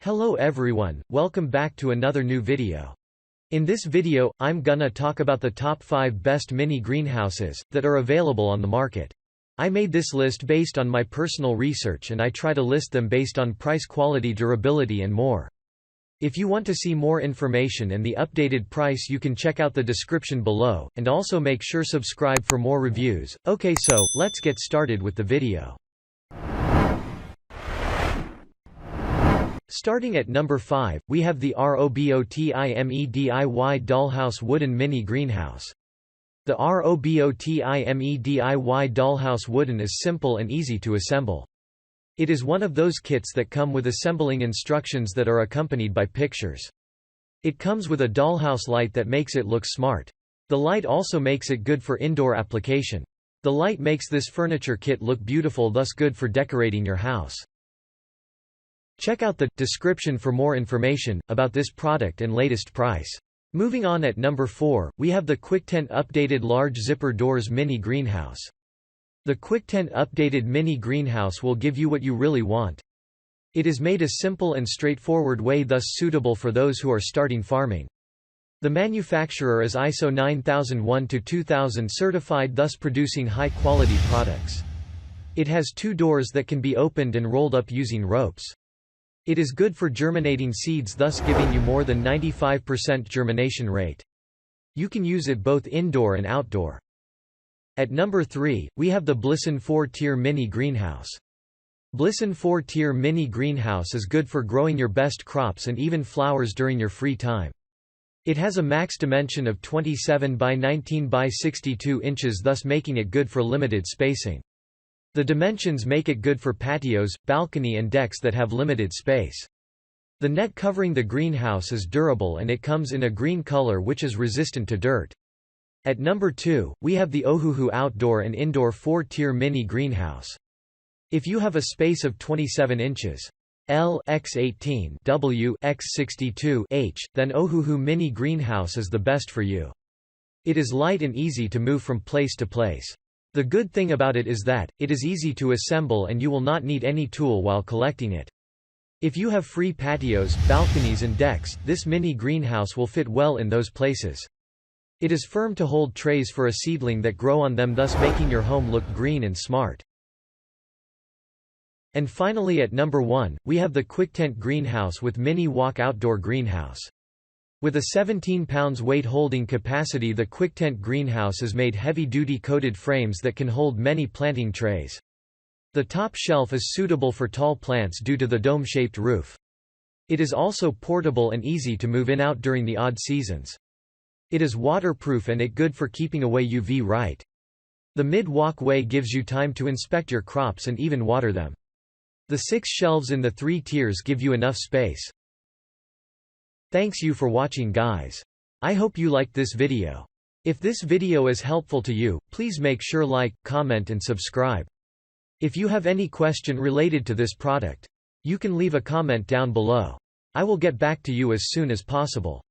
Hello everyone, welcome back to another new video. In this video, I'm gonna talk about the top 5 best mini greenhouses that are available on the market. I made this list based on my personal research and I try to list them based on price, quality, durability and more. If you want to see more information and the updated price, you can check out the description below, and also make sure subscribe for more reviews. Okay, so let's get started with the video. Starting at number 5, we have the ROBOTIME DIY Dollhouse Wooden Mini Greenhouse. The ROBOTIME DIY Dollhouse Wooden is simple and easy to assemble. It is one of those kits that come with assembling instructions that are accompanied by pictures. It comes with a dollhouse light that makes it look smart. The light also makes it good for indoor application. The light makes this furniture kit look beautiful, thus good for decorating your house. Check out the description for more information about this product and latest price. Moving on, at number 4, we have the Quictent Updated Large Zipper Doors Mini Greenhouse. The Quictent Updated Mini Greenhouse will give you what you really want. It is made a simple and straightforward way, thus suitable for those who are starting farming. The manufacturer is ISO 9001-2000 certified, thus producing high-quality products. It has 2 doors that can be opened and rolled up using ropes. It is good for germinating seeds, thus giving you more than 95% germination rate. You can use it both indoor and outdoor. At number 3, we have the Blissun 4-tier Mini Greenhouse. Blissun 4-tier Mini Greenhouse is good for growing your best crops and even flowers during your free time. It has a max dimension of 27 by 19 by 62 inches, thus making it good for limited spacing. The dimensions make it good for patios, balcony and decks that have limited space. The net covering the greenhouse is durable and it comes in a green color which is resistant to dirt. At number 2, we have the OhHoo Outdoor and Indoor 4-tier Mini Greenhouse. If you have a space of 27 inches L x 18 W x 62 H, then OhHoo Mini Greenhouse is the best for you. It is light and easy to move from place to place. The good thing about it is that it is easy to assemble and you will not need any tool while collecting it. If you have free patios, balconies and decks, this mini greenhouse will fit well in those places. It is firm to hold trays for a seedling that grow on them, thus making your home look green and smart. And finally, at number 1, we have the Quictent Greenhouse with Mini Walk Outdoor Greenhouse. With a 17 pounds weight holding capacity, the Quictent Greenhouse is made heavy-duty coated frames that can hold many planting trays. The top shelf is suitable for tall plants due to the dome-shaped roof. It is also portable and easy to move in out during the odd seasons. It is waterproof and it good for keeping away UV light. The mid-walkway gives you time to inspect your crops and even water them. The 6 shelves in the 3 tiers give you enough space. Thanks you for watching, guys. I hope you liked this video. If this video is helpful to you, please make sure like, comment and subscribe. If you have any question related to this product, you can leave a comment down below. I will get back to you as soon as possible.